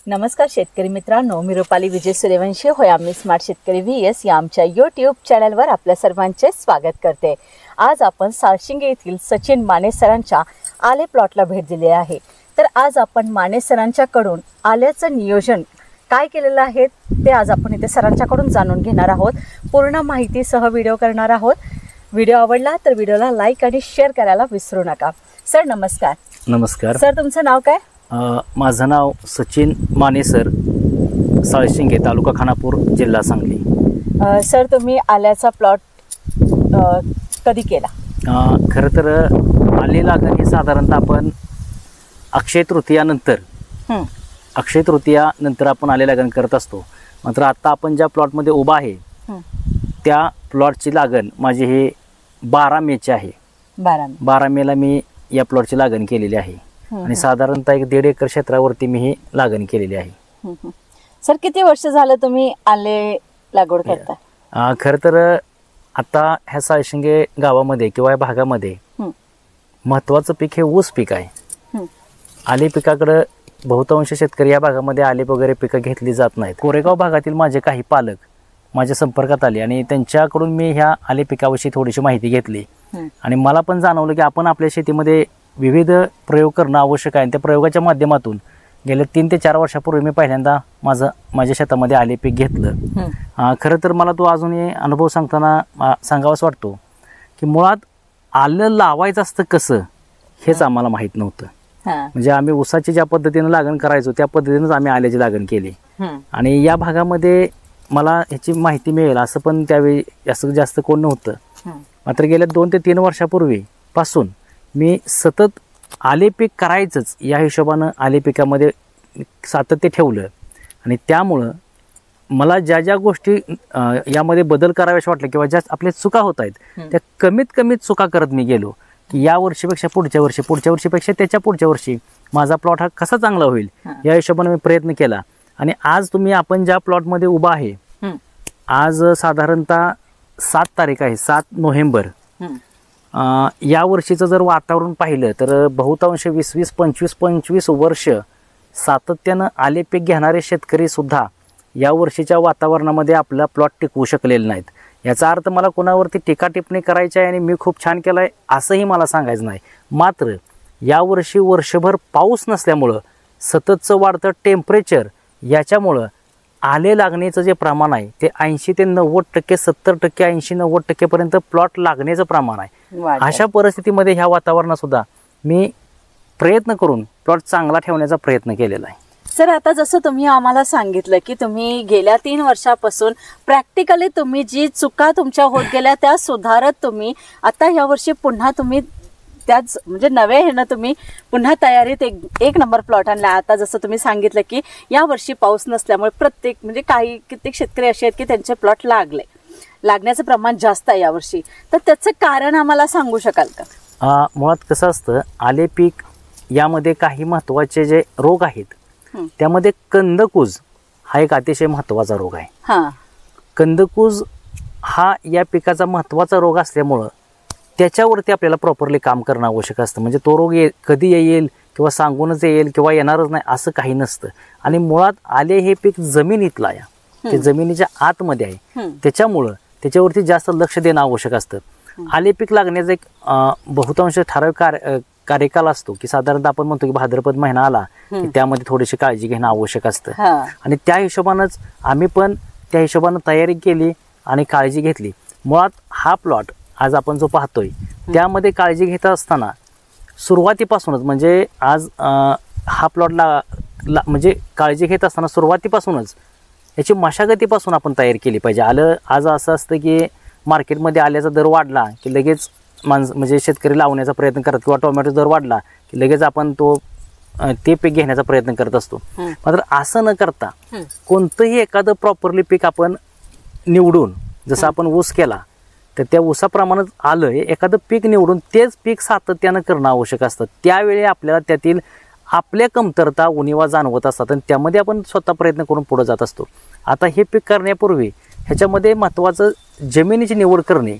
नमस्कार शेतकरी मित्रांनो, मी रुपाली विजय सूर्यवंशी होय आम्ही स्मार्ट शेतकरी VS या आमच्या यूट्यूब चॅनलवर आपल्या सर्वांचे स्वागत करते। आज आपण साळशिंगे येथील सचिन माने सरांच्या आले प्लॉटला भेट दिली आहे। तर आज आपण माने सरांच्याकडून आल्याचं नियोजन काय केलेलं आहे ते आज आपण इथे सरांच्याकडून जाणून घेणार आहोत। पूर्ण माहितीसह व्हिडिओ करणार आहोत। व्हिडिओ आवडला तर व्हिडिओला लाईक आणि शेअर करायला विसरू नका। सर नमस्कार। नमस्कार सर, तुमचं नाव काय? माझं नाव सचिन माने सर, साळशिंगे, तालुका खानापूर, जिल्हा सांगली। सर, तुम्ही आल्याचा प्लॉट कधी केला? खरं तर आले लागण हे साधारणतः आपण अक्षय तृतीयानंतर आपण आले लागण करत असतो। मात्र आता आपण ज्या प्लॉटमध्ये उभा आहे त्या प्लॉटची लागण माझी हे 12 मेची आहे। 12 मेला मी या प्लॉटची लागण केलेली आहे आणि साधारणतः 1.5 एकर क्षेत्रावरती मी ही लागण केलेली आहे। सर, किती वर्ष झालं तुम्ही आले लागवड करता? खरं तर आता ह्या साळशिंगे गावामध्ये किंवा या भागामध्ये महत्वाचं पीक हे ऊस पीक आहे। आले पिकाकडे बहुतांश शेतकरी या भागामध्ये आले वगैरे पिकं घेतली जात नाहीत। कोरेगाव भागातील माझे काही पालक माझ्या संपर्कात आले आणि त्यांच्याकडून मी ह्या आले पिकाविषयी थोडीशी माहिती घेतली आणि मला पण जाणवलं की आपण आपल्या शेतीमध्ये विविध प्रयोग करणं आवश्यक आहे। त्या प्रयोगाच्या माध्यमातून गेल्या 3 ते 4 वर्षापूर्वी मी पहिल्यांदा माझ्या शेतामध्ये आले पीक घेतलं। खरं तर मला तो अजूनही अनुभव सांगताना सांगावाच वाटतो की मुळात आलं लावायचं असतं कसं हेच आम्हाला माहीत नव्हतं। म्हणजे आम्ही ऊसाची ज्या पद्धतीने लागण करायचो त्या पद्धतीनेच आम्ही आल्याची लागण केली आणि या भागामध्ये मला ह्याची माहिती मिळेल असं पण त्यावेळी जास्त कोण नव्हतं। मात्र गेल्या 2 ते 3 वर्षापूर्वी पासून मी सतत आले पीक करायचंच या हिशोबानं आले पिकामध्ये सातत्य ठेवलं आणि त्यामुळं मला ज्या ज्या गोष्टी यामध्ये बदल कराव्याशा वाटल्या किंवा ज्या आपल्या चुका होत आहेत त्या कमीत चुका करत मी गेलो की या वर्षीपेक्षा पुढच्या वर्षीपेक्षा त्याच्या पुढच्या वर्षी माझा प्लॉट हा कसा चांगला होईल या हिशोबाने मी प्रयत्न केला आणि आज आपण ज्या प्लॉटमध्ये उभा आहे आज साधारणतः 7 तारीख आहे, 7 नोव्हेंबर। या वर्षीचं जर वातावरण पाहिलं तर बहुतांश 20-25 वर्ष सातत्यानं आले पीक घेणारे शेतकरी सुद्धा या वर्षीच्या वातावरणामध्ये आपला प्लॉट टिकवू शकलेले नाहीत। याचा अर्थ मला कोणावरती टीका टिप्पणी करायची आहे आणि मी खूप छान केलाय असंही मला सांगायचं नाही। मात्र यावर्षी वर्षभर पाऊस नसल्यामुळं सततचं वाढतं टेम्परेचर याच्यामुळं आले लागण्याचं जे प्रमाण आहे ते 80 ते 90%, 70%, 80-90% पर्यंत प्लॉट लागण्याचं प्रमाण आहे। अशा परिस्थितीमध्ये ह्या वातावरणात सुद्धा मी प्रयत्न करून प्लॉट चांगला ठेवण्याचा प्रयत्न केलेला आहे। सर, आता जसं तुम्ही आम्हाला सांगितलं की तुम्ही गेल्या 3 वर्षापासून प्रॅक्टिकली तुम्ही जी चुका तुमच्या होत गेल्या त्या सुधारत तुम्ही आता या वर्षी पुन्हा तुम्ही त्याच म्हणजे नव्या ह्यानं तुम्ही पुन्हा तयारीत एक नंबर प्लॉट आणला। आता जसं तुम्ही सांगितलं की या वर्षी पाऊस नसल्यामुळे कित्येक शेतकरी असे आहेत की त्यांचे प्लॉट लागण्याचं प्रमाण जास्त आहे यावर्षी, तर त्याचं कारण आम्हाला सांगू शकाल का? मुळात कसं असतं, आले पीक यामध्ये काही महत्वाचे जे रोग आहेत त्यामध्ये कंदकुज हा एक अतिशय महत्वाचा रोग आहे। कंदकुज हा या पिकाचा महत्वाचा रोग असल्यामुळं त्याच्यावरती आपल्याला प्रॉपरली काम करणं आवश्यक असतं। म्हणजे तो रोग कधी येईल किंवा सांगूनच येईल किंवा येणारच नाही असं काही नसतं आणि मुळात आले हे पीक जमिनीतलं आहे, ते जमिनीच्या आतमध्ये आहे, त्याच्यामुळं त्याच्यावरती जास्त लक्ष देणं आवश्यक असतं। आले पीक लागण्याचा एक बहुतांश ठराविक कार्यकाल असतो की साधारणतः आपण म्हणतो की भाद्रपद महिना आला की त्यामध्ये थोडीशी काळजी घेणं आवश्यक असतं आणि त्या हिशोबानंच आम्ही पण त्या हिशोबानं तयारी केली आणि काळजी घेतली। मुळात हा प्लॉट आज आपण जो पाहतोय त्यामध्ये काळजी घेत असताना सुरुवातीपासूनच म्हणजे आज हा प्लॉटला म्हणजे काळजी घेत असताना सुरुवातीपासूनच याची मशागतीपासून आपण तयारी केली पाहिजे। आज असं असतं की मार्केटमध्ये आल्याचा दर वाढला की लगेच म्हणजे शेतकरी लावण्याचा प्रयत्न करतात किंवा टोमॅटो दर वाढला की लगेच आपण ते पीक घेण्याचा प्रयत्न करत असतो। मात्र असं न करता कोणतंही एखादं प्रॉपरली पीक आपण निवडून, जसं आपण ऊस केला तर त्या ऊसाप्रमाणेच आलं एखादं पीक निवडून तेच पीक सातत्यानं करणं आवश्यक असतं। त्यावेळी आपल्याला त्यातील आपल्या कमतरता उणिवा जाणवत असतात आणि त्यामध्ये आपण स्वतः प्रयत्न करून पुढे जात असतो। आता हे पीक करण्यापूर्वी ह्याच्यामध्ये महत्त्वाचं जमिनीची निवड करणे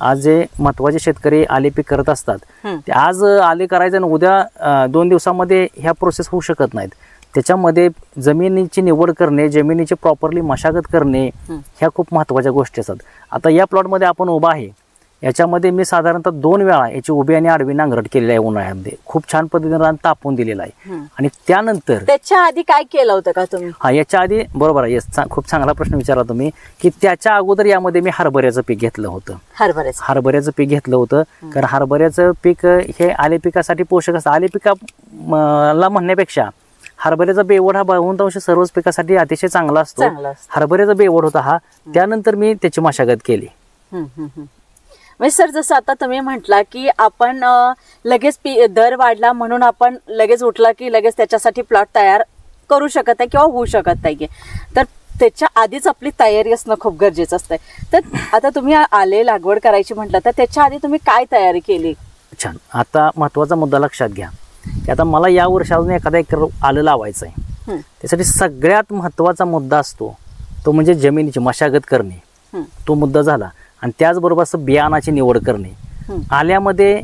आज जे महत्वाचे शेतकरी आले पीक करत असतात ते आज आले करायचं आणि उद्या 2 दिवसामध्ये ह्या प्रोसेस होऊ शकत नाहीत। त्याच्यामध्ये जमिनीची निवड करणे, जमिनीची प्रॉपरली मशागत करणे, ह्या खूप महत्त्वाच्या गोष्टी असतात. आता या प्लॉटमध्ये आपण उभा आहे, याच्यामध्ये मी साधारणतः 2 वेळा याची उभी आणि आडवी नांगरट केलेली आहे. उन्हाळ्यामध्ये खूप छान पद्धतीने रान तापून दिलेलं आहे. आणि त्यानंतर त्याच्या आधी काय केलं होतं का तुम्ही? हा, याच्या आधी बरोबर आहे. खूप चांगला प्रश्न विचारला तुम्ही, की त्याच्या अगोदर यामध्ये मी हरभऱ्याचं पीक घेतलं होतं. हरभऱ्याचं पीक घेतलं होतं कारण हरभऱ्याचं पीक हे आले पिकासाठी पोषक असतं. आले पिकाला म्हणण्यापेक्षा हरभऱ्याचा बेवड हा बहुतांश सर्वच पिकासाठी अतिशय चांगला असतो. हरभऱ्याचा बेवड होता हा. त्यानंतर मी त्याची मशागत केली. म्हणजे सर, जसं आता तुम्ही म्हटला की आपण लगेच दर वाढला म्हणून आपण लगेच उठला की लगेच त्याच्यासाठी प्लॉट तयार करू शकत आहे किंवा होऊ शकत नाहीये, तर त्याच्या आधीच आपली तयारी असणं खूप गरजेचं असतंय. तर आता तुम्ही आले लागवड करायची म्हटलं, तर त्याच्या आधी तुम्ही काय तयारी केली? छान. आता महत्वाचा मुद्दा लक्षात घ्या की आता मला या वर्षी अजून एखादा एकर आलं लावायचं आहे. त्यासाठी सगळ्यात महत्वाचा मुद्दा असतो तो म्हणजे जमिनीची मशागत करणे. तो मुद्दा झाला. आणि त्याचबरोबर असं बियाणाची निवड करणे. आल्यामध्ये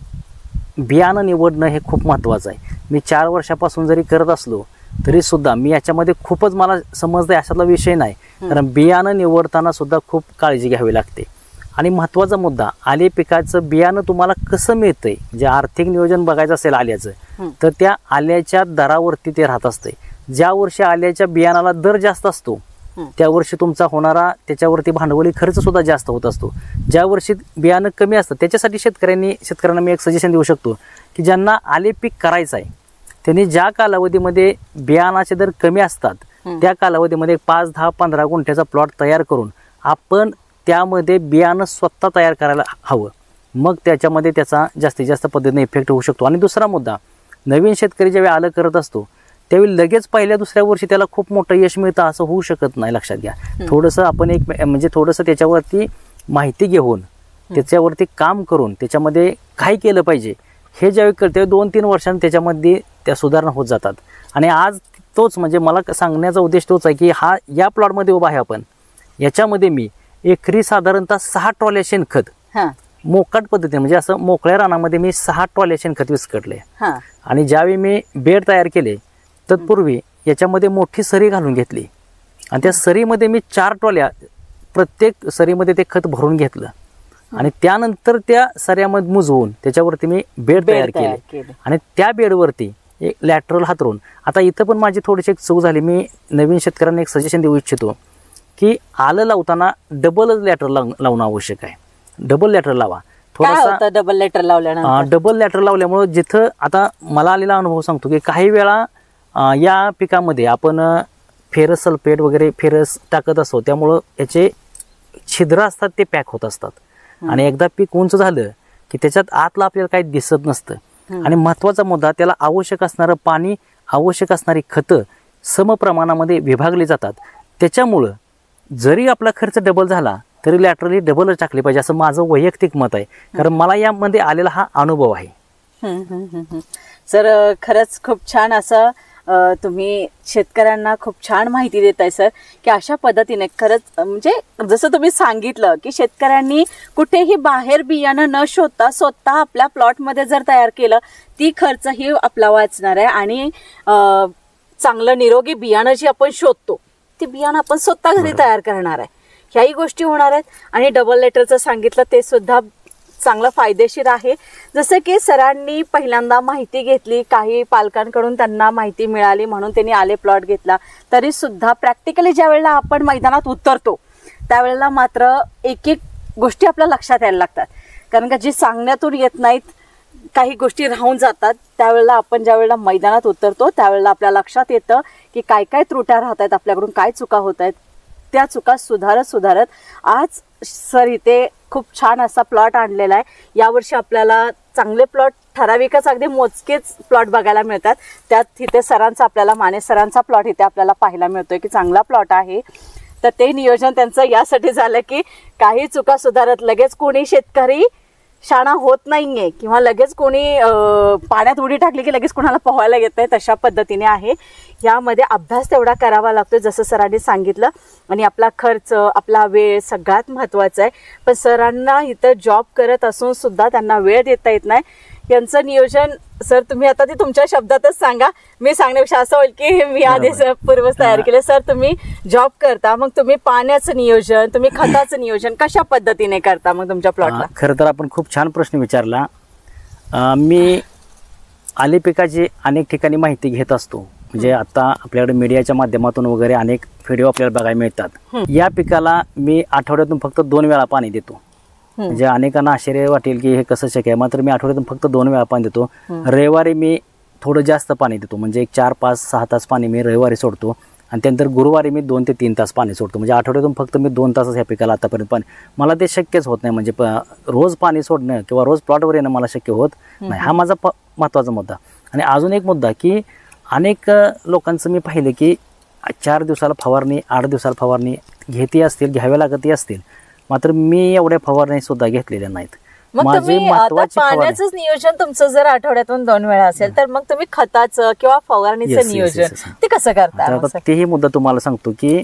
बियाणं निवडणं हे खूप महत्त्वाचं आहे. मी 4 वर्षापासून जरी करत असलो तरी सुद्धा मी याच्यामध्ये खूपच मला समजतं अशातला विषय नाही. कारण बियाणं निवडताना सुद्धा खूप काळजी घ्यावी लागते. आणि महत्त्वाचा मुद्दा, आले पिकाचं बियाणं तुम्हाला कसं मिळतंय, म्हणजे आर्थिक नियोजन बघायचं असेल आल्याचं, तर त्या आल्याच्या दरावरती ते राहत असते. ज्या वर्षी आल्याच्या बियाणाला दर जास्त असतो त्या वर्षी तुमचा होणारा त्याच्यावरती भांडवली खर्च सुद्धा जास्त होत असतो. ज्या वर्षी बियाणं कमी असतं त्याच्यासाठी शेतकऱ्यांना मी एक सजेशन देऊ शकतो की ज्यांना आले पीक करायचं आहे त्यांनी ज्या कालावधीमध्ये बियाणाचे दर कमी असतात त्या कालावधीमध्ये 5, 10, 15 गुंठ्याचा प्लॉट तयार करून आपण त्यामध्ये बियाणं स्वतः तयार करायला हवं. मग त्याच्यामध्ये त्याचा जास्तीत जास्त पद्धतीने इफेक्ट होऊ शकतो. आणि दुसरा मुद्दा, नवीन शेतकरी ज्यावेळी आलं करत असतो त्यावेळी लगेच पहिल्या दुसऱ्या वर्षी त्याला खूप मोठं यश मिळतं असं होऊ शकत नाही. लक्षात घ्या. थोडंसं आपण थोडंसं त्याच्यावरती माहिती घेऊन त्याच्यावरती काम करून त्याच्यामध्ये काय केलं पाहिजे हे ज्यावेळी कळते 2-3 वर्षांनी त्याच्यामध्ये त्या सुधारणा होत जातात. आणि आज तोच म्हणजे मला सांगण्याचा उद्देश तोच आहे की या प्लॉटमध्ये उभा आहे आपण, याच्यामध्ये मी एकरी साधारणतः 6 ट्रॉल्या शेणखत मोकाट पद्धतीने म्हणजे असं मोकळ्या रानामध्ये मी 6 ट्रॉल्या शेणखत विस्कटले. आणि ज्यावेळी मी बेड तयार केले तत्पूर्वी याच्यामध्ये मोठी सरी घालून घेतली आणि त्या सरीमध्ये मी 4 ट्रॉल्या प्रत्येक सरीमध्ये ते खत भरून घेतलं. आणि त्यानंतर त्या सऱ्यामध्ये मुजवून त्याच्यावरती मी बेड तयार केले. आणि त्या बेडवरती एक लॅटरल हातरून, आता इथं पण माझी थोडीशी एक चूक झाली. मी नवीन शेतकऱ्यांना एक सजेशन देऊ इच्छितो की आलं लावताना डबलच लॅटरल लावणं आवश्यक आहे. डबल लॅटरल लावा. थोडासा डबल लॅटरल लावल्यानंतर डबल लॅटरल लावल्यामुळे जिथं आता मला आलेला अनुभव सांगतो की काही वेळा या पिकामध्ये आपण फेरस सल्फेट वगैरे फेरस टाकत असतो त्यामुळं याचे छिद्र असतात ते पॅक होत असतात. आणि एकदा पीक उंच झालं की त्याच्यात आतलं आपल्याला काही दिसत नसतं. आणि महत्वाचा मुद्दा, त्याला आवश्यक असणारं पाणी, आवश्यक असणारी खतं समप्रमाणामध्ये विभागली जातात. त्याच्यामुळं जरी आपला खर्च डबल झाला तरी लॅटरली डबलच टाकली पाहिजे असं माझं वैयक्तिक मत आहे. कारण मला यामध्ये आलेला हा अनुभव आहे. सर, खरंच खूप छान असं तुम्ही शेतकऱ्यांना खूप छान माहिती देताय सर, की अशा पद्धतीने खरंच म्हणजे जसं तुम्ही सांगितलं की शेतकऱ्यांनी कुठेही बाहेर बियाणं न शोधता स्वतः आपल्या प्लॉटमध्ये जर तयार केलं ती खर्चही आपला वाचणार आहे. आणि चांगलं निरोगी बियाणं जे आपण शोधतो ते बियाणं आपण स्वतः घरी तयार करणार आहे. ह्याही गोष्टी होणार आहेत. आणि डबल लेटरचं सांगितलं ते सुद्धा चांगलं फायदेशीर आहे. जसं की सरांनी पहिल्यांदा माहिती घेतली, काही पालकांकडून त्यांना माहिती मिळाली म्हणून त्यांनी आले प्लॉट घेतला, तरी सुद्धा प्रॅक्टिकली ज्या वेळेला आपण मैदानात उतरतो त्यावेळेला मात्र एक एक गोष्टी आपल्या लक्षात यायला लागतात. कारण का जी सांगण्यातून येत नाहीत, काही गोष्टी राहून जातात, त्यावेळेला आपण ज्या वेळेला मैदानात उतरतो त्यावेळेला आपल्या लक्षात येतं की काय काय त्रुट्या राहत आहेत, आपल्याकडून काय चुका होत आहेत. त्या चुका सुधारत आज सर इथे खूप छान असा प्लॉट आणलेला आहे. यावर्षी आपल्याला चांगले प्लॉट ठराविकच अगदी मोजकेच प्लॉट बघायला मिळतात. त्यात इथे सरांचा, आपल्याला माने सरांचा प्लॉट इथे आपल्याला पाहायला मिळतोय की चांगला प्लॉट आहे. तर ते नियोजन त्यांचं यासाठी झालं की काही चुका सुधारत लगेच कोणी शेतकरी शाणा होत नाहीये किंवा लगेच कोणी पाण्यात उडी टाकली की लगेच कोणाला पोहायला येत नाही, तशा पद्धतीने आहे. यामध्ये अभ्यास तेवढा करावा लागतो जसं सरांनी सांगितलं. आणि आपला खर्च, आपला वेळ सगळ्यात महत्त्वाचा आहे. पण सरांना इथं जॉब करत असून सुद्धा त्यांना वेळ देता येत नाही. यांचं नियोजन सर तुम्ही आता ते तुमच्या शब्दातच सांगा. मी सांगण्यापेक्षा असं होईल की मी आधीच पूर्वच तयार केले. सर तुम्ही जॉब करता, मग तुम्ही पाण्याचं नियोजन, तुम्ही खताचं नियोजन कशा पद्धतीने करता मग तुमच्या प्लॉटला? खरं तर आपण खूप छान प्रश्न विचारला. मी आले पिकाची अनेक ठिकाणी माहिती घेत असतो. म्हणजे आता आपल्याकडे मीडियाच्या माध्यमातून वगैरे अनेक व्हिडिओ आपल्याला बघायला मिळतात. या पिकाला मी आठवड्यातून फक्त 2 वेळा पाणी देतो. म्हणजे अनेकांना आश्चर्य वाटेल की हे कसं शक्य आहे, मात्र मी आठवड्यातून फक्त 2 वेळा पाणी देतो. रविवारी मी थोडं जास्त पाणी देतो, म्हणजे 4, 5, 6 तास पाणी मी रविवारी सोडतो आणि त्यानंतर गुरुवारी मी 2 ते 3 तास पाणी सोडतो. म्हणजे आठवड्यातून फक्त मी 2 तासच ह्या पिकाला आतापर्यंत पाणी, मला ते शक्यच होत नाही. म्हणजे रोज पाणी सोडणं किंवा रोज प्लॉटवर येणं मला शक्य होत नाही. हा माझा महत्त्वाचा मुद्दा. आणि अजून एक मुद्दा की अनेक लोकांचं मी पाहिलं की 4 दिवसाला फवारणी, 8 दिवसाला फवारणी घेते असतील, घ्याव्या लागतही असतील, मात्र मी एवढ्या फवारणी सुद्धा घेतलेल्या नाहीत. मग तुम्ही आता पाण्याचं नियोजन तुमचं जर आठवड्यातून 2 वेळा असेल तर मग तुम्ही खताचं किंवा फवारणीचं नियोजन ते कसं करता? तेही मुद्दा तुम्हाला सांगतो की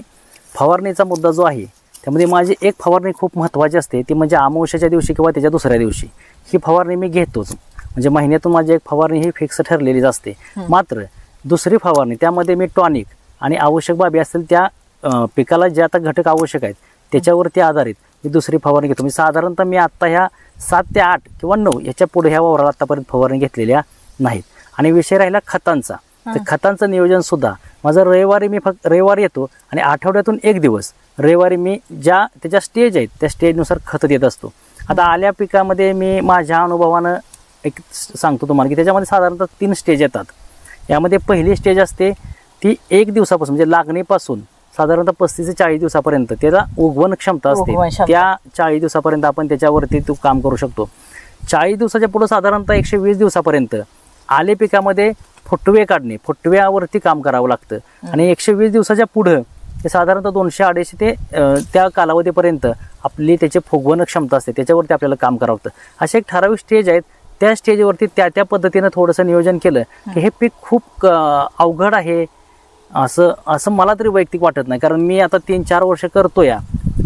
फवारणीचा मुद्दा जो आहे त्यामध्ये माझी एक फवारणी खूप महत्त्वाची असते, ती म्हणजे अमावस्येच्या दिवशी किंवा त्याच्या दुसऱ्या दिवशी ही फवारणी मी घेतोच. म्हणजे महिन्यातून माझी एक फवारणी ही फिक्स ठरलेलीच असते. मात्र दुसरी फवारणी त्यामध्ये मी टॉनिक आणि आवश्यक बाबी असतील त्या पिकाला जे आता घटक आवश्यक आहेत त्याच्यावरती आधारित मी दुसरी फवारणी घेतो. म्हणजे साधारणतः मी आत्ता ह्या 7 ते 8 किंवा 9 याच्या पुढे ह्या वावराला आतापर्यंत फवारणी घेतलेल्या नाहीत. आणि विषय राहिला खतांचा, तर खतांचं नियोजन सुद्धा माझं रविवारी मी फक्त रविवारी येतो आणि आठवड्यातून 1 दिवस रविवारी मी ज्या त्याच्या स्टेज आहेत त्या स्टेजनुसार खत देत असतो. आता आल्या पिकामध्ये मी माझ्या अनुभवानं एक सांगतो तुम्हाला की त्याच्यामध्ये साधारणतः 3 स्टेज येतात. यामध्ये पहिली स्टेज असते ती 1 दिवसापासून म्हणजे लागणीपासून साधारणतः 35 ते 40 दिवसापर्यंत त्याला उगवण क्षमता असते. त्या 40 दिवसापर्यंत आपण त्याच्यावरती तू काम करू शकतो. 40 दिवसाच्या पुढे साधारणतः 120 दिवसापर्यंत आले पिकामध्ये फुटवे काढणे, फुटव्यावरती काम करावं लागतं. आणि 120 दिवसाच्या पुढं ते साधारणतः 200-250 ते त्या कालावधीपर्यंत आपली त्याची फुगवण क्षमता असते, त्याच्यावरती आपल्याला काम करावं लागतं. असे एक ठराविक स्टेज आहेत. त्या स्टेजवरती त्या पद्धतीनं थोडंसं नियोजन केलं की हे पीक खूप अवघड आहे असं मला तरी वैयक्तिक वाटत नाही. कारण मी आता 3-4 वर्ष करतो या,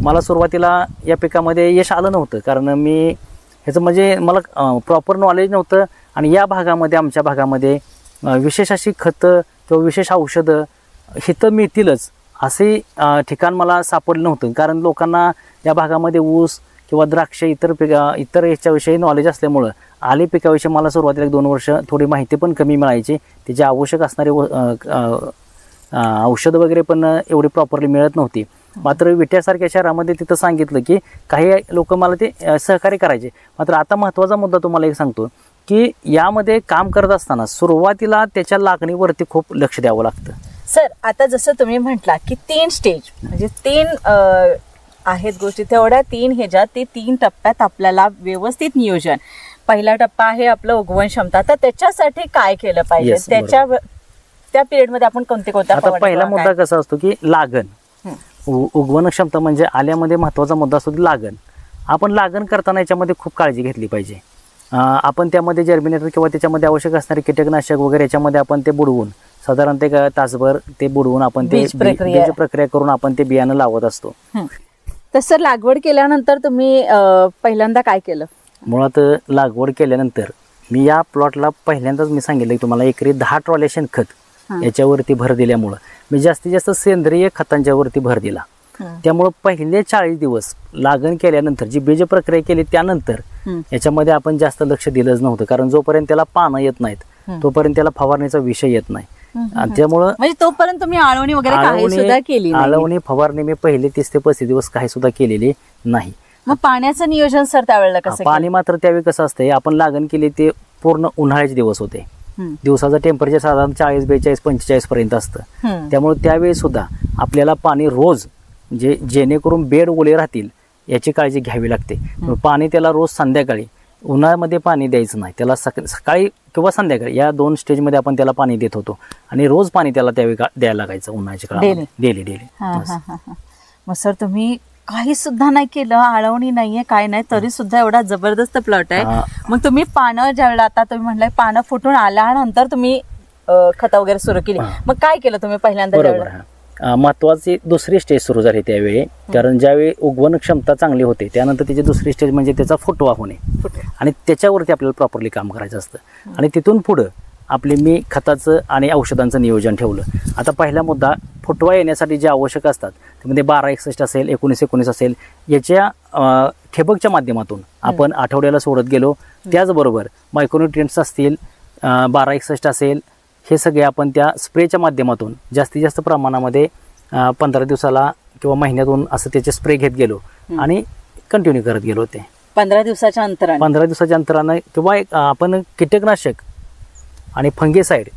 मला सुरुवातीला या पिकामध्ये यश आलं नव्हतं. कारण मी ह्याचं म्हणजे मला प्रॉपर नॉलेज नव्हतं. आणि या भागामध्ये आमच्या भागामध्ये विशेष अशी खतं किंवा विशेष औषधं हितं मिळतीलच असे ठिकाण मला सापडलं नव्हतं. कारण लोकांना या भागामध्ये ऊस किंवा द्राक्ष इतर याच्याविषयी नॉलेज असल्यामुळं आले पिकाविषयी मला सुरुवातीला 1-2 वर्ष थोडी माहिती पण कमी मिळायची. त्याची आवश्यक असणारे औषधं वगैरे पण एवढी प्रॉपरली मिळत नव्हती. मात्र विट्यासारख्या शहरामध्ये तिथं सांगितलं की काही लोक मला ते सहकार्य करायचे. मात्र आता महत्त्वाचा मुद्दा तुम्हाला एक सांगतो की यामध्ये काम करत असताना सुरुवातीला त्याच्या लागणीवरती खूप लक्ष द्यावं लागतं. सर आता जसं तुम्ही म्हटला की 3 स्टेज म्हणजे 3 आहेत गोष्टी, तेवढ्या 3 ह्याच्यात ते 3 टप्प्यात आपल्याला व्यवस्थित नियोजन. पहिला टप्पा आहे आपलं उगवण क्षमता, तर त्याच्यासाठी काय केलं पाहिजे, त्या पिरियडमध्ये आपण कोणत्या आता पहिला मुद्दा कसा असतो की लागण, उगवण क्षमता म्हणजे आल्यामध्ये महत्वाचा मुद्दा असतो की लागण. आपण लागण करताना याच्यामध्ये खूप काळजी घेतली पाहिजे. आपण त्यामध्ये जर्मिनेटर किंवा त्याच्यामध्ये आवश्यक असणारे कीटकनाशक वगैरे याच्यामध्ये आपण ते बुडवून साधारणतः 1 तासभर ते बुडवून आपण ते बीज प्रक्रिया करून आपण ते बियाणं लावत असतो. तर सर लागवड केल्यानंतर तुम्ही पहिल्यांदा काय केलं? मुळात लागवड केल्यानंतर मी या प्लॉटला पहिल्यांदाच मी सांगितलं की तुम्हाला एकरी 10 ट्रॉल्या शेणखत याच्यावरती भर दिल्यामुळं मी जास्तीत जास्त सेंद्रिय खतांच्या वरती भर दिला. त्यामुळं पहिले 40 दिवस लागण केल्यानंतर जी बीज प्रक्रिया केली त्यानंतर याच्यामध्ये आपण जास्त लक्ष दिलंच नव्हतं. कारण जोपर्यंत त्याला पानं येत नाहीत तोपर्यंत त्याला फवारणीचा विषय येत नाही. त्यामुळं म्हणजे तोपर्यंत तुम्ही आळवणी वगैरे काही सुद्धा केली नाही? आळवणी फवारणी मी पहिले 30 ते 35 दिवस काही सुद्धा केलेली नाही. मग पाण्याचं नियोजन सर त्यावेळेला कसं? पाणी मात्र त्यावेळी कसं असतंय, आपण लागण केली ते पूर्ण उन्हाळ्याचे दिवस होते. दिवसाचं टेम्परेचर साधारण 40, 42, 45 पर्यंत असतं. त्यामुळे त्यावेळी सुद्धा आपल्याला पाणी रोज जेणेकरून बेड ओले राहतील याची काळजी घ्यावी लागते. पाणी त्याला रोज संध्याकाळी, उन्हाळ्यामध्ये पाणी द्यायचं नाही त्याला, सकाळी किंवा संध्याकाळी या 2 स्टेजमध्ये आपण त्याला पाणी देत होतो. आणि रोज पाणी त्याला त्यावेळी द्यायला लागायचं उन्हाळ्याच्या काळात डेली. मग सर तुम्ही काही सुद्धा नाही केलं, आळवणी नाहीये, काय नाही, तरी सुद्धा एवढा जबरदस्त प्लॉट आहे. मग तुम्ही पानं ज्यावेळेला आता तुम्ही म्हटलंय पानं फुटून आल्यानंतर तुम्ही खत वगैरे सुरू केली, मग काय केलं तुम्ही पहिल्यांदा? बरोबर. महत्वाची दुसरी स्टेज सुरू झाली त्यावेळी, कारण ज्यावेळी उगवण क्षमता चांगली होते त्यानंतर त्याची दुसरी स्टेज म्हणजे त्याचा फुटवा होणे आणि त्याच्यावरती आपल्याला प्रॉपरली काम करायचं असतं. आणि तिथून पुढं मी खताचं आणि औषधांचं नियोजन ठेवलं. आता पहिला मुद्दा, फुटवा येण्यासाठी जे आवश्यक असतात त्यामध्ये 1261 असेल, 1919 असेल, याच्या ठिबकच्या माध्यमातून आपण आठवड्याला सोडत गेलो. त्याचबरोबर मायक्रोन्यूट्रिएंट्स असतील, 1261 असेल, हे सगळे आपण त्या स्प्रेच्या माध्यमातून जास्तीत जास्त प्रमाणामध्ये 15 दिवसाला किंवा महिन्यातून असं त्याचे स्प्रे घेत गेलो आणि कंटिन्यू करत गेलो. ते 15 दिवसाच्या अंतरानं किंवा आपण कीटकनाशक आणि फंगीसाईड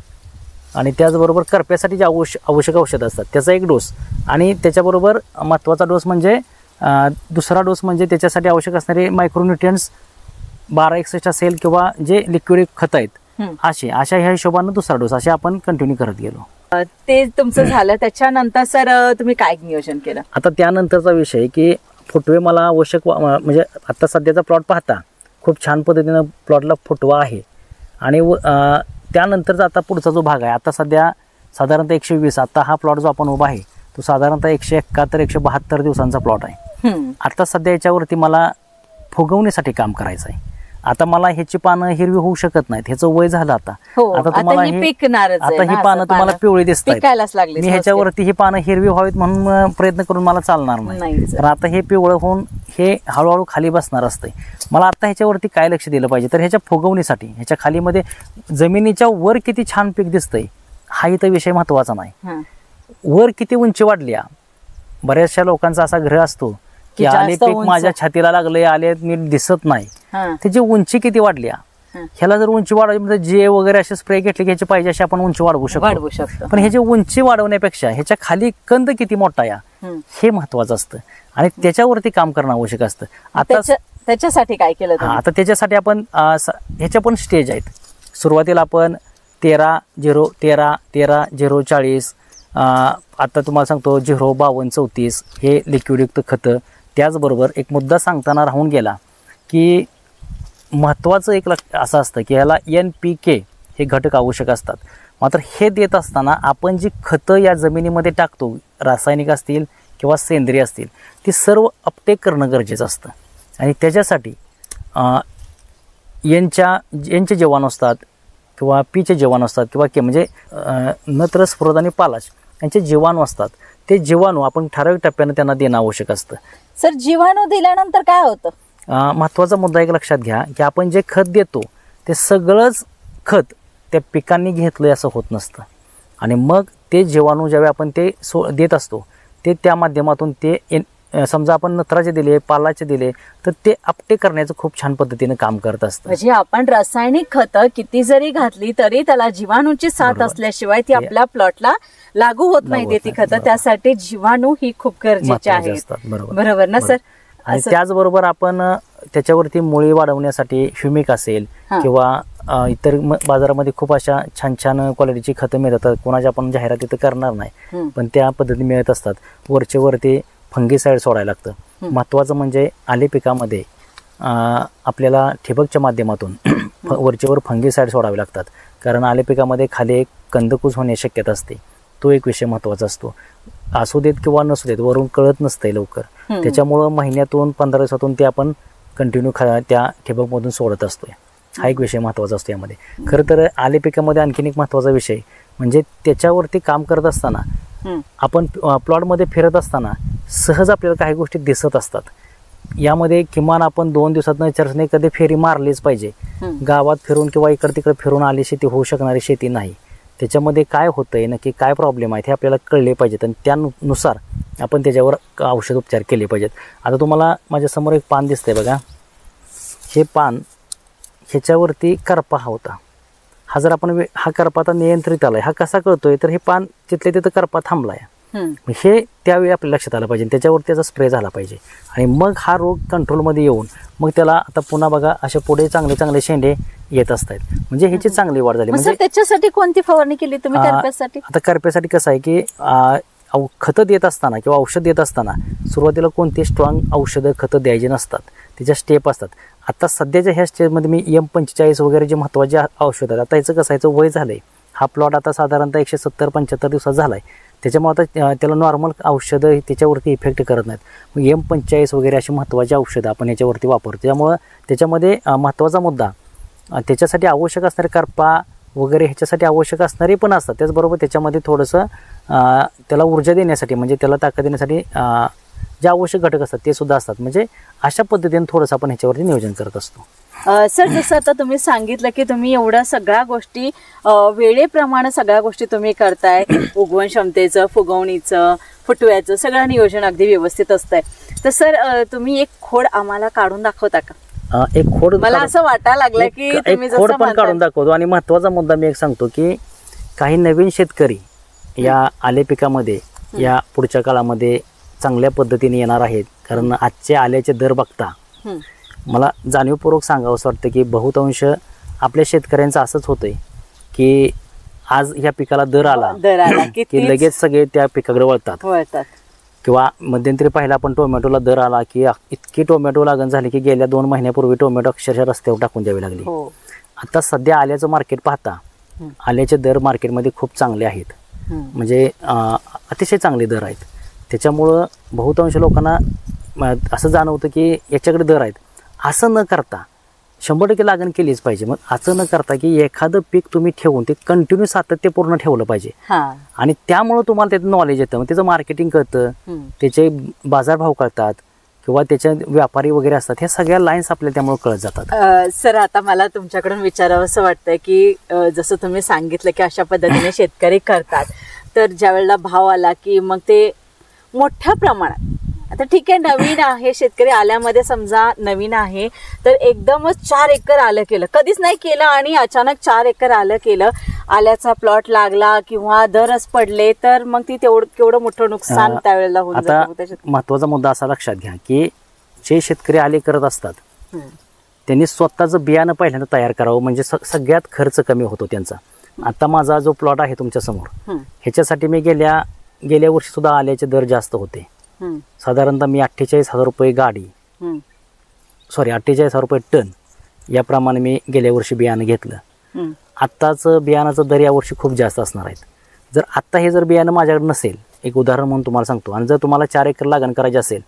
आणि त्याचबरोबर करप्यासाठी जे आवश्यक औषधं असतात त्याचा एक डोस, आणि त्याच्याबरोबर महत्त्वाचा डोस म्हणजे दुसरा डोस म्हणजे त्याच्यासाठी आवश्यक असणारे मायक्रोन्यूट्रिएंट्स 1261 असेल किंवा जे लिक्विड खतं आहेत अशा ह्या हिशोबानं दुसरा डोस असे आपण कंटिन्यू करत गेलो. ते तुमचं झालं. त्याच्यानंतर सर तुम्ही काय नियोजन केलं? आता त्यानंतरचा विषय की फुटवे मला आवश्यक, म्हणजे आता सध्याचा प्लॉट पाहता खूप छान पद्धतीनं प्लॉटला फुटवा आहे. आणि त्यानंतरचा आता पुढचा जो भाग आहे, आता सध्या साधारणतः 120, आता हा प्लॉट जो आपण उभा आहे तो साधारणतः 171-172 दिवसांचा प्लॉट आहे. आता सध्या याच्यावरती मला फुगवण्यासाठी काम करायचं आहे. आता मला ह्याची पानं हिरवी होऊ शकत नाहीत, ह्याचं वय झालं आता. आता तुम्हाला ही पानं तुम्हाला पिवळी दिसतात. मी ह्याच्यावरती ही पानं हिरवी व्हावीत म्हणून प्रयत्न करून मला चालणार नाही, तर आता हे पिवळं होऊन हे हळूहळू खाली बसणार असते. मला आता ह्याच्यावरती काय लक्ष दिलं पाहिजे, तर ह्याच्या फुगवणीसाठी ह्याच्या खालीमध्ये जमिनीच्या वर किती छान पीक दिसतंय हा इथं विषय महत्वाचा नाही. वर किती उंची वाढल्या, बऱ्याचशा लोकांचा असा ग्रह असतो की आले पीक माझ्या छातीला लागले, आले नीट दिसत नाही. त्याची उंची किती वाढल्या, ह्याला जर उंची वाढवायची म्हणजे जे वगैरे असे स्प्रे घेतले घ्यायचे पाहिजे अशी आपण उंची वाढवू शकतो. पण ह्याची उंची वाढवण्यापेक्षा ह्याच्या खाली कंद किती मोठा या हे महत्वाचं असतं आणि त्याच्यावरती काम करणं आवश्यक असतं. आता त्याच्यासाठी काय केलं? आता त्याच्यासाठी आपण ह्याच्या पण स्टेज आहेत. सुरुवातीला आपण 13-0, 13-13-0-40, आता तुम्हाला सांगतो 0-52-34 हे लिक्विडयुक्त खतं. त्याचबरोबर एक मुद्दा सांगताना राहून गेला की महत्त्वाचं एक असं असतं की ह्याला NPK हे घटक आवश्यक असतात. मात्र हे देत असताना आपण जी खतं या जमिनीमध्ये टाकतो, रासायनिक असतील किंवा सेंद्रिय असतील, ती सर्व अपटेक करणं गरजेचं असतं. आणि त्याच्यासाठी यांचे जीवाणू असतात किंवा पीचे जीवाणू असतात किंवा म्हणजे नत्र, स्फुरद आणि पालाश यांचे जीवाणू असतात. ते जीवाणू आपण ठराविक टप्प्यानं त्यांना देणं आवश्यक असतं. सर, जीवाणू दिल्यानंतर काय होतं? महत्त्वाचा मुद्दा एक लक्षात घ्या की आपण जे खत देतो ते सगळंच खत त्या पिकांनी घेतलंय असं होत नसतं. आणि मग ते जीवाणू ज्यावेळी आपण ते देत असतो ते त्या माध्यमातून ते समजा आपण नत्राचे दिले, पालाचे दिले, तर ते अपटेक करण्याचं खूप छान पद्धतीने काम करत असतं. म्हणजे आपण रासायनिक खतं किती जरी घातली तरी त्याला जीवाणूची साथ असल्याशिवाय ती आपल्या प्लॉटला लागू होत नाही ती खतं. त्यासाठी जीवाणू ही खूप गरजेची आहेत. बरोबर ना सर? आणि त्याचबरोबर आपण त्याच्यावरती मुळी वाढवण्यासाठी ह्युमिक असेल किंवा इतर बाजारामध्ये खूप अशा छान छान क्वालिटीची खतं मिळतात. कोणाच्या आपण जाहिराती तर करणार नाही, पण त्या पद्धतीने मिळत असतात. वरचे फंगीसाईड सोडायला लागतं. महत्त्वाचं म्हणजे आले पिकामध्ये आपल्याला ठिबकच्या माध्यमातून वरचेवर फंगीसाईड सोडावे लागतात, कारण आले पिकामध्ये खाली एक कंदकुज होण्याची शक्यता असते. तो एक विषय महत्त्वाचा असतो. असू देत किंवा नसू देत, वरून कळत नसतंय लवकर. त्याच्यामुळं महिन्यातून 15 दिवसातून ते आपण कंटिन्यू त्या ठिबकमधून सोडत असतोय. हा एक विषय महत्त्वाचा असतो यामध्ये. खरं तर आले पिकामध्ये आणखीन एक महत्त्वाचा विषय म्हणजे त्याच्यावरती काम करत असताना आपण प्लॉटमध्ये फिरत असताना सहज आपल्याला काही गोष्टी दिसत असतात. यामध्ये किमान आपण 2 दिवसातनं चर्चने कधी फेरी मारलीच पाहिजे. गावात फिरून किंवा इकडे तिकडे फिरून आली शेती होऊ शकणारी शेती नाही. त्याच्यामध्ये काय होतंय, नक्की काय प्रॉब्लेम आहेत हे आपल्याला कळले पाहिजेत आणि त्यानुसार आपण त्याच्यावर औषध उपचार केले पाहिजेत. आता तुम्हाला माझ्यासमोर एक पान दिसतंय बघा. हे पान, ह्याच्यावरती करपा होता. हा जर आपण हा करपा आता नियंत्रित आलाय, हा कसा कळतोय तर हे पान तिथल्या तिथं करपा थांबलाय. हे त्यावेळी आपल्या लक्षात आलं पाहिजे, त्याच्यावर त्याचा स्प्रे झाला पाहिजे आणि मग हा रोग कंट्रोलमध्ये येऊन मग त्याला आता पुन्हा बघा अशा पुढे चांगले चांगले शेंडे येत असतात. म्हणजे ह्याची चांगली वाढ झाली. म्हणजे त्याच्यासाठी कोणती फवारणी केली तुम्ही करप्यासाठी? आता करप्यासाठी कसं आहे की खतं देत असताना किंवा औषध देत असताना सुरुवातीला कोणती स्ट्रॉंग औषधं खतं द्यायची नसतात, त्याच्या स्टेप असतात. आता सध्याच्या ह्या स्टेजमध्ये मी M45 वगैरे जे महत्त्वाचे औषध आहेत, आता ह्याचं कसं ह्याचं वय झालंय, हा प्लॉट आता साधारणतः 170-75 दिवसात झालाय. त्याच्यामुळे आता त्याला नॉर्मल औषधं त्याच्यावरती इफेक्ट करत नाहीत. मग M45 वगैरे अशी महत्त्वाची औषधं आपण याच्यावरती वापरतो. त्यामुळं त्याच्यामध्ये महत्त्वाचा मुद्दा त्याच्यासाठी आवश्यक असणारे करपा वगैरे ह्याच्यासाठी आवश्यक असणारे पण असतात. त्याचबरोबर त्याच्यामध्ये थोडंसं त्याला ऊर्जा देण्यासाठी म्हणजे त्याला ताकद देण्यासाठी जे आवश्यक घटक असतात ते सुद्धा असतात. म्हणजे अशा पद्धतीने थोडंसं आपण ह्याच्यावरती नियोजन करत असतो. सर जसं आता तुम्ही सांगितलं की तुम्ही एवढ्या सगळ्या गोष्टी वेळेप्रमाणे सगळ्या गोष्टी तुम्ही करताय, उगवण क्षमतेचं, फुगवणीचं, फुटव्याचं सगळं नियोजन अगदी व्यवस्थित असतंय. तर सर तुम्ही एक खोड आम्हाला काढून दाखवता का? एक खोड मला असं वाटायला लागलं की तुम्ही खोड पण काढून दाखवतो. आणि महत्वाचा मुद्दा मी एक सांगतो की काही नवीन शेतकरी या आले पिकामध्ये या पुढच्या काळामध्ये चांगल्या पद्धतीने येणार आहेत. कारण आजचे आल्याचे दर बघता मला जाणीवपूर्वक सांगावंसं वाटतं की बहुतांश आपल्या शेतकऱ्यांचं असंच होतंय की आज या पिकाला दर आला की लगेच सगळे त्या पिकाकडे वळतात. किंवा मध्यंतरी पाहिला आपण टोमॅटोला दर आला की इतकी टोमॅटो लागण झाली की गेल्या 2 महिन्यापूर्वी टोमॅटो अक्षरशः रस्त्यावर टाकून द्यावी लागली. आता सध्या आल्याचं मार्केट पाहता आल्याचे दर मार्केटमध्ये खूप चांगले आहेत. म्हणजे अतिशय चांगले दर आहेत. त्याच्यामुळं बहुतांश लोकांना असं जाणवतं की याच्याकडे दर आहेत. असं न करता 100% लागण केलीच पाहिजे. मग असं न करता की एखादं पीक तुम्ही ठेवून ते कंटिन्यू सातत्यपूर्ण ठेवलं पाहिजे. आणि त्यामुळं तुम्हाला त्याचं नॉलेज येतं. मग त्याचं मार्केटिंग कळतं, त्याचे बाजारभाव कळतात किंवा त्याचे व्यापारी वगैरे असतात. ह्या सगळ्या लाईन्स आपल्याला त्यामुळे कळत जातात. सर आता मला तुमच्याकडून विचारावं असं वाटतंय की जसं तुम्ही सांगितलं की अशा पद्धतीने शेतकरी करतात, तर ज्या वेळेला भाव आला की मग ते मोठ्या प्रमाणात, आता ठीक आहे नवीन आहे शेतकरी आल्यामध्ये समजा नवीन आहे तर एकदमच 4 एकर आलं केलं, कधीच नाही केलं आणि अचानक 4 एकर आलं केलं, आल्याचा प्लॉट लागला किंवा दरच पडले तर मग ती केवढं मोठं नुकसान त्यावेळेला होऊन जातं. आता महत्वाचा मुद्दा असा लक्षात घ्या की जे शेतकरी आले करत असतात त्यांनी स्वतःचं बियाणं पहिल्यांदा तयार करावं. म्हणजे सगळ्यात खर्च कमी होतो त्यांचा. आता माझा जो प्लॉट आहे तुमच्या समोर ह्याच्यासाठी मी गेल्या वर्षी सुद्धा आल्याचे दर जास्त होते. साधारणतः मी 48,000 रुपये गाडी 48,000 रुपये टन याप्रमाणे मी गेल्या वर्षी बियाणं घेतलं. आत्ताच बियाणाचं दर यावर्षी खूप जास्त असणार आहेत. जर आत्ता हे जर बियाणं माझ्याकडे नसेल, एक उदाहरण म्हणून तुम्हाला सांगतो, आणि जर तुम्हाला 4 एकर लागण करायची असेल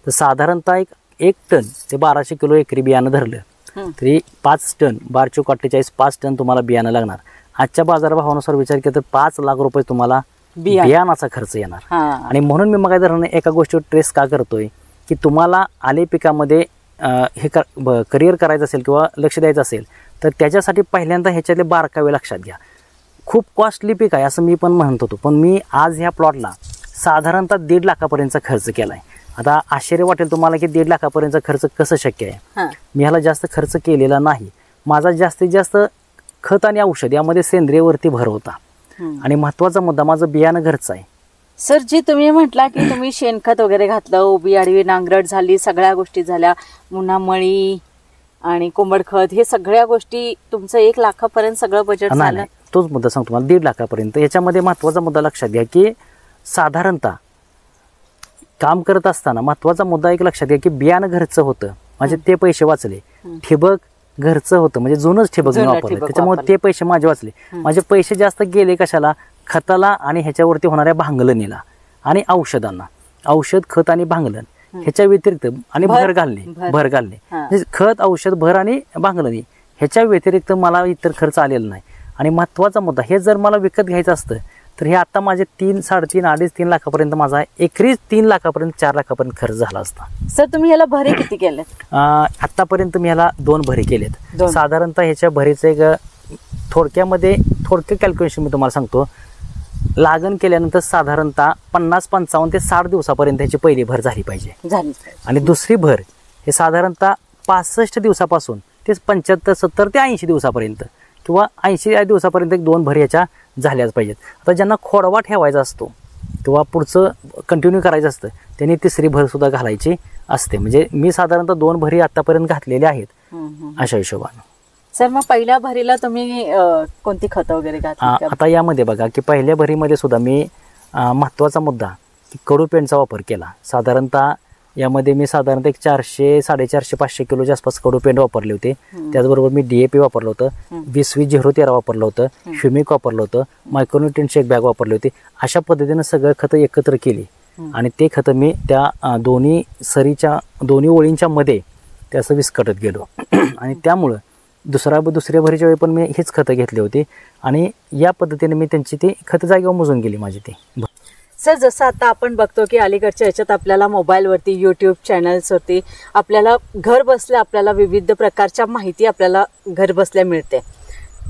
तर साधारणतः एक टन ते 1200 किलो एकरी बियाणं धरलं तरी 5 टन 12×48 5 टन तुम्हाला बियाणं लागणार. आजच्या बाजारभावानुसार विचार केला तर 5 लाख रुपये तुम्हाला बियाणाचा खर्च येणार. आणि म्हणून मी मग एका गोष्टीवर ट्रेस का करतोय की तुम्हाला आले पिकामध्ये हे करिअर करायचं असेल किंवा लक्ष द्यायचं असेल तर त्याच्यासाठी पहिल्यांदा ह्याच्यातले बारकावे लक्षात घ्या. खूप कॉस्टली पीक आहे असं मी पण म्हणत होतो, पण मी आज ह्या प्लॉटला साधारणतः 1.5 लाखापर्यंतचा खर्च केलाय. आता आश्चर्य वाटेल तुम्हाला की 1.5 लाखापर्यंतचा खर्च कसं शक्य आहे. मी ह्याला जास्त खर्च केलेला नाही. माझा जास्तीत जास्त खत आणि औषध यामध्ये सेंद्रियवरती भर होता. आणि महत्वाचा मुद्दा माझं बियाणं घरचं आहे. सर जी तुम्ही म्हटला की तुम्ही शेणखत वगैरे घातलं, उभी आडवी नांगरट झाली, सगळ्या गोष्टी झाल्या, पुन्हा मळी आणि कोंबड खत, हे सगळ्या गोष्टी तुमचं 1 लाखापर्यंत सगळं बजेट झालं. तोच मुद्दा सांगतो मला 1.5 लाखापर्यंत. याच्यामध्ये महत्वाचा मुद्दा लक्षात घ्या की साधारणतः काम करत असताना महत्वाचा मुद्दा एक लक्षात घ्या की बियाणं घरचं होतं, म्हणजे ते पैसे वाचले. ठिबक घरचं होतं, म्हणजे जुनच ठिबक वापरलं, त्याच्यामुळे ते पैसे माझे वाचले. माझे पैसे जास्त गेले कशाला? खताला आणि ह्याच्यावरती होणाऱ्या भांगलणीला आणि औषधांना. औषध, खत आणि भांगलन ह्याच्या व्यतिरिक्त आणि भर घालणे म्हणजे खत, औषध, भर आणि भांगलणी ह्याच्या व्यतिरिक्त मला इतर खर्च आलेला नाही. आणि महत्वाचा मुद्दा, हे जर मला विकत घ्यायचं असतं तर हे आता माझे 3, 3.5, 3.5 लाखापर्यंत माझा एकरी 3 लाखापर्यंत 4 लाखापर्यंत खर्च झाला असता. सर तुम्ही याला भरे किती केले? आतापर्यंत मी ह्याला 2 भरे केलेत. साधारणतः ह्याच्या भरीचं एक थोडक्या कॅल्क्युलेशन मी तुम्हाला सांगतो. लागण केल्यानंतर साधारणतः 50, 55 ते 60 दिवसापर्यंत ह्याची पहिली भर झाली पाहिजे. आणि दुसरी भर हे साधारणतः 65 दिवसापासून ते 75, 70 ते 80 दिवसापर्यंत किंवा 80 दिवसापर्यंत 2 भर ह्याच्या झाल्याच पाहिजेत. आता ज्यांना खोडवा ठेवायचा असतो किंवा पुढचं कंटिन्यू करायचं असतं त्यांनी तिसरी भर सुद्धा घालायची असते. म्हणजे मी साधारणतः 2 भरी आतापर्यंत घातलेल्या आहेत अशा हिशोबाने. सर मग पहिल्या भरीला तुम्ही कोणती खतं वगैरे घातली? आता यामध्ये बघा की पहिल्या भरीमध्ये सुद्धा मी महत्वाचा मुद्दा की कडू पेंडचा वापर केला. साधारणतः यामध्ये मी साधारणतः 400, 450, 500 किलोच्या आसपास कडू पेंड वापरले होते. त्याचबरोबर मी DAP वापरलं होतं, 20-20-0-13 वापरलं होतं, ह्युमिक वापरलं होतं, मायक्रोन्युट्रिएंटची एक बॅग वापरली होती. अशा पद्धतीनं सगळं खतं एकत्र केली आणि ते खतं मी त्या दोन्ही ओळींच्या मध्ये ते असं विस्कटत गेलो आणि त्यामुळं दुसऱ्या भरीच्या वेळी पण मी हीच खतं घेतली होती आणि या पद्धतीने मी त्यांची ती खतं जागेवर मोजून गेली माझी ती. सर, जसं आता आपण बघतो की अलीकडच्या ह्याच्यात आपल्याला मोबाईलवरती, यूट्यूब चॅनल्सवरती आपल्याला घर बसल्या आपल्याला विविध प्रकारच्या माहिती आपल्याला घर बसल्या मिळते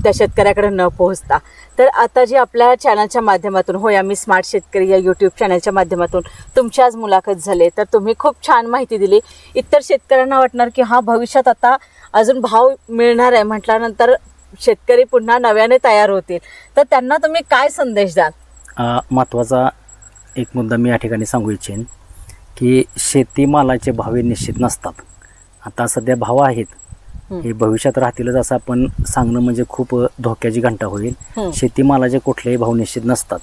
त्या शेतकऱ्याकडे न पोहोचता. तर आता जी आपल्या चॅनलच्या माध्यमातून, होय आम्ही स्मार्ट शेतकरी या यूट्यूब चॅनलच्या माध्यमातून तुमची आज मुलाखत झाली, तर तुम्ही खूप छान माहिती दिली. इतर शेतकऱ्यांना वाटणार की हा भविष्यात आता अजून भाव मिळणार आहे म्हटल्यानंतर शेतकरी पुन्हा नव्याने तयार होतील, तर त्यांना तुम्ही काय संदेश द्याल? महत्त्वाचा एक मुद्दा मी या ठिकाणी सांगू इच्छेन की शेतीमालाचे भाव हे निश्चित नसतात. आता सध्या भाव आहेत, हे भविष्यात राहतीलच असं आपण सांगणं म्हणजे खूप धोक्याची घंटा होईल. शेतीमालाचे कुठलेही भाव निश्चित नसतात,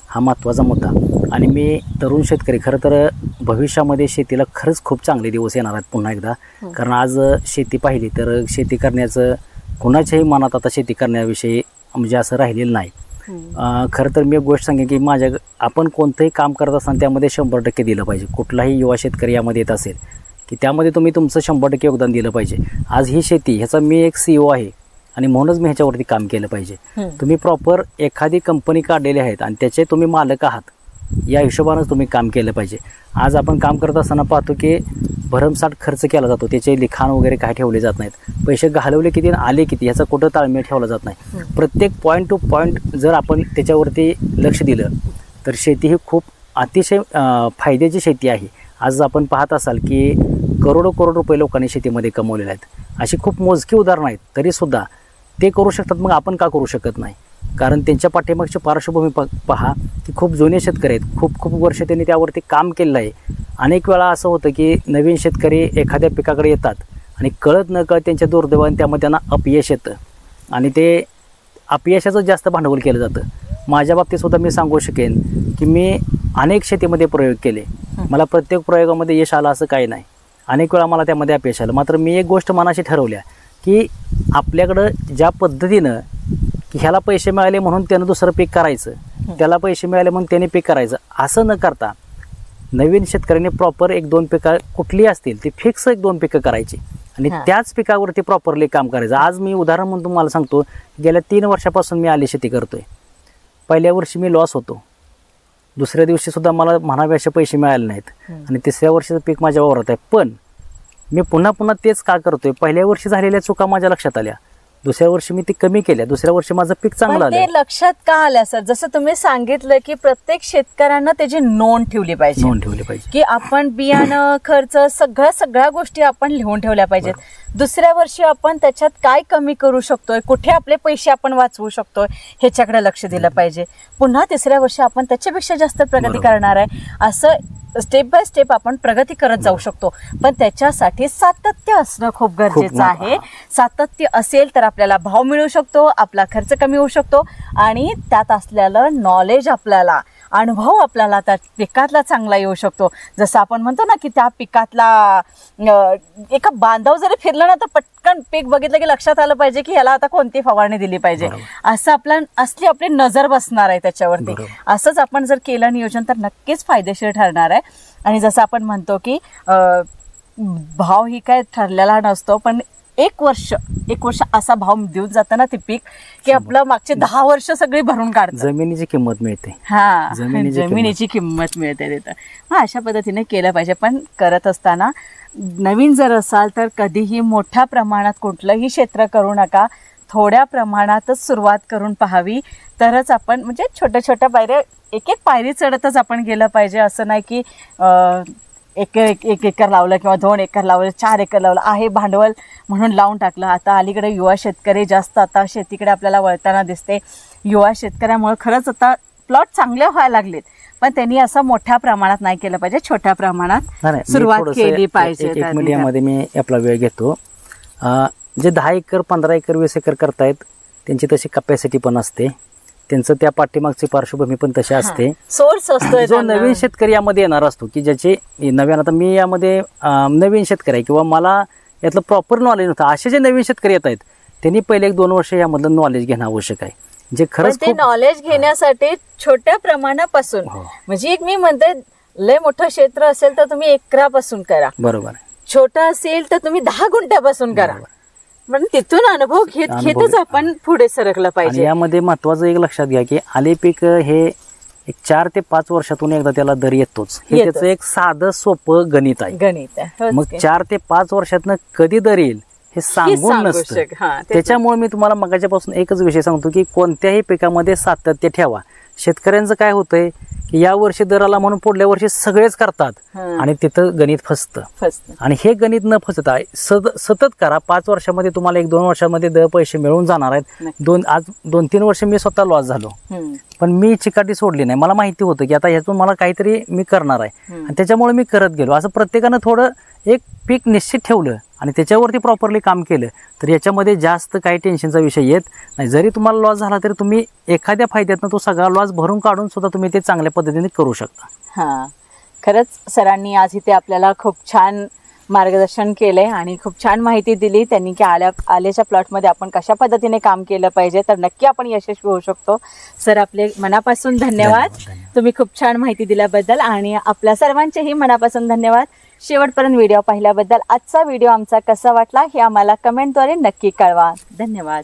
हा महत्त्वाचा मुद्दा. आणि मी तरुण शेतकरी, खरं तर भविष्यामध्ये शेतीला खरंच खूप चांगले दिवस येणार आहेत पुन्हा एकदा. कारण आज शेती पाहिली तर शेती करण्याचं कुणाच्याही मनात आता शेती करण्याविषयी म्हणजे असं राहिलेलं नाही. खरं तर मी एक गोष्ट सांगेन की आपण कोणतंही काम करत असताना त्यामध्ये 100% दिलं पाहिजे. कुठलाही युवा शेतकरी यामध्ये येत असेल की त्यामध्ये तुम्ही तुमचं 100% योगदान दिलं पाहिजे. आज ही शेती, ह्याचा मी एक CEO आहे आणि म्हणूनच मी ह्याच्यावरती काम केलं पाहिजे. तुम्ही प्रॉपर एखादी कंपनी काढलेली आहेत आणि त्याचे तुम्ही मालक आहात, या हिशोबानंच तुम्ही काम केलं पाहिजे. आज आपण काम करत असताना पाहतो की भरमसाठ खर्च केला जातो, त्याचे लिखाण वगैरे काय ठेवले जात नाहीत, पैसे घालवले किती आणि आले किती ह्याचा कुठं ताळमेळ ठेवला जात नाही. प्रत्येक पॉईंट टू पॉईंट जर आपण त्याच्यावरती लक्ष दिलं तर शेती ही खूप अतिशय फायद्याची शेती आहे. आज आपण पाहत असाल की करोडो रुपये लोकांनी शेतीमध्ये कमवलेले आहेत. अशी खूप मोजकी उदाहरणं आहेत, तरीसुद्धा ते करू शकतात, मग आपण का करू शकत नाही? कारण त्यांच्या पाठीमागची पार्श्वभूमी पहा की खूप जुने शेतकरी आहेत, खूप वर्ष त्यांनी त्यावरती काम केलेलं आहे. अनेक वेळा असं होतं की नवीन शेतकरी एखाद्या पिकाकडे येतात आणि कळत न कळत त्यांच्या दुर्दैवाने त्यामध्ये त्यांना अपयश येतं आणि ते अपयशाचं जास्त भांडवल केलं जातं. माझ्या बाबतीतसुद्धा मी सांगू शकेन की मी अनेक शेतीमध्ये प्रयोग केले, मला प्रत्येक प्रयोगामध्ये यश आलं असं काही नाही. अनेक वेळा मला त्यामध्ये अपयश आलं. मात्र मी एक गोष्ट मनाशी ठरवल्या की आपल्याकडं ज्या पद्धतीनं की ह्याला पैसे मिळाले म्हणून त्यानं दुसरं पीक करायचं, त्याला पैसे मिळाले म्हणून त्याने पीक करायचं, असं न करता नवीन शेतकऱ्यांनी प्रॉपर 1-2 पिकं कुठली असतील ती फिक्स 1-2 पिकं करायची आणि त्याच पिकावरती प्रॉपरली काम करायचं. आज मी उदाहरण म्हणून तुम्हाला सांगतो, गेल्या 3 वर्षापासून मी आली शेती करतोय. पहिल्या वर्षी मी लॉस होतो, दुसऱ्या दिवशी सुद्धा मला म्हणावे असे पैसे मिळाले नाहीत आणि तिसऱ्या वर्षीचं पीक माझ्या वावरात आहे. पण मी पुन्हा तेच का करतोय? पहिल्या वर्षी झालेल्या चुका माझ्या लक्षात आल्या, दुसऱ्या वर्षी मी ती कमी केल्या, दुसऱ्या वर्षी माझं पीक चांगलं आलं. ते लक्षात का आलं सर? जसं तुम्ही सांगितलं की प्रत्येक शेतकऱ्यांना त्याची नोंद ठेवली पाहिजे की आपण बियाणं, खर्च, सगळ्या गोष्टी आपण लिहून ठेवल्या पाहिजेत. दुसऱ्या वर्षी आपण त्याच्यात काय कमी करू शकतोय, कुठे आपले पैसे आपण वाचवू शकतोय ह्याच्याकडे लक्ष दिलं पाहिजे. पुन्हा तिसऱ्या वर्षी आपण त्याच्यापेक्षा जास्त प्रगती करणार आहे, असं स्टेप बाय स्टेप आपण प्रगती करत जाऊ शकतो. पण त्याच्यासाठी सातत्य असणं खूप गरजेचं आहे. सातत्य असेल तर आपल्याला भाव मिळू शकतो, आपला खर्च कमी होऊ शकतो आणि त्यात असलेलं नॉलेज आपल्याला, अनुभव आपल्याला त्या पिकातला चांगला येऊ शकतो. जसं आपण म्हणतो ना की त्या पिकातला एका बांधाव जरी फिरलं ना तर पटकन पीक बघितलं की लक्षात आलं पाहिजे की ह्याला आता कोणती फवारणी दिली पाहिजे, असं असली आपली नजर बसणार आहे त्याच्यावरती. असंच आपण जर केलं नियोजन तर नक्कीच फायदेशीर ठरणार आहे. आणि जसं आपण म्हणतो की भाव ही काय ठरलेला नसतो, पण एक वर्ष असा भाव देऊन जातं ना ते पीक की आपलं मागचे 10 वर्ष सगळी भरून काढतं. जमिनीची किंमत मिळते. हा, जमिनीची किंमत मिळते तिथं. मग अशा पद्धतीने केलं पाहिजे. पण करत असताना नवीन जर असाल तर कधीही मोठ्या प्रमाणात कुठलंही क्षेत्र करू नका, थोड्या प्रमाणातच सुरुवात करून पाहावी, तरच आपण म्हणजे छोट्या पायऱ्या, एक पायरी चढतच आपण गेलं पाहिजे. असं नाही की 1 एकर लावलं किंवा 2 एकर लावलं, 4 एकर लावलं आहे भांडवल म्हणून लावून टाकलं. आता अलीकडे युवा शेतकरी जास्त आता शेतीकडे आपल्याला वळताना दिसते. युवा शेतकऱ्यामुळे खरंच आता प्लॉट चांगले व्हायला लागलेत, पण त्यांनी असं मोठ्या प्रमाणात नाही केलं पाहिजे, छोट्या प्रमाणात सुरुवात केली पाहिजे. मीडियामध्ये मी आपला वेळ घेतो. जे 10 एकर, 15 एकर, 20 एकर करतायत त्यांची तशी कॅपॅसिटी पण असते. त्यांचं त्या पाठीमागची पार्श्वभूमी पण तशी असते. सोर्स असतो जो नवीन शेतकरी यामध्ये येणार असतो की ज्याचे नवीन, आता मी यामध्ये नवीन शेतकरी आहे किंवा मला यातलं प्रॉपर नॉलेज नव्हतं, असे जे नवीन शेतकरी येत आहेत त्यांनी पहिले 1-2 वर्ष यामधलं नॉलेज घेणं आवश्यक आहे. जे खरंच ते नॉलेज घेण्यासाठी छोट्या प्रमाणापासून, म्हणजे एक मी म्हणते लय मोठं क्षेत्र असेल तर तुम्ही 1 एकरापासून करा, बरोबर, छोटा असेल तर तुम्ही 10 गुंठ्यापासून करा, पण तिथून अनुभव घेतच आपण पुढे सरकलं पाहिजे. यामध्ये महत्वाचं एक लक्षात घ्या की आले पीक हे एक 4 ते 5 वर्षातून एकदा त्याला दर येतोच. हे त्याचं एक साधं सोपं गणित आहे. मग 4 ते 5 वर्षातनं कधी दर येईल हे सांगून नसतं. त्याच्यामुळे मी तुम्हाला मगाच्यापासून एकच विषय सांगतो की कोणत्याही पिकामध्ये सातत्य ठेवा. शेतकऱ्यांचं काय होतंय की या वर्षी दर आला म्हणून पुढल्या वर्षी सगळेच करतात आणि तिथं गणित फसतं. आणि हे गणित न फसता सतत करा. 5 वर्षामध्ये तुम्हाला 1-2 वर्षामध्ये दर पैसे मिळून जाणार आहेत. आज 2-3 वर्ष मी स्वतः लॉस झालो, पण मी चिकाटी सोडली नाही. मला माहिती होतं की आता ह्यातून मला काहीतरी मी करणार आहे आणि त्याच्यामुळे मी करत गेलो. असं प्रत्येकानं थोडं एक पीक निश्चित ठेवलं आणि त्याच्यावरती प्रॉपरली काम केलं तर याच्यामध्ये जास्त काही टेन्शनचा विषय येत नाही. जरी तुम्हाला लॉस झाला तरी तुम्ही एखाद्या फायद्यातनं तो सगळा लॉस भरून काढून सुद्धा तुम्ही ते चांगल्या पद्धतीने करू शकता. खरंच सरांनी आज इथे आपल्याला खूप छान मार्गदर्शन केलंय आणि खूप छान माहिती दिली त्यांनी की आल्याच्या प्लॉटमध्ये आपण कशा पद्धतीने काम केलं पाहिजे तर नक्की आपण यशस्वी होऊ शकतो. सर आपले मनापासून धन्यवाद. तुम्ही खूप छान माहिती दिल्याबद्दल आणि आपल्या सर्वांचेही मनापासून धन्यवाद. शेवटपर्यंत व्हिडिओ पाहिल्याबद्दल. आजचा व्हिडिओ आमचा कसा वाटला हे आम्हाला कमेंटद्वारे नक्की कळवा. धन्यवाद.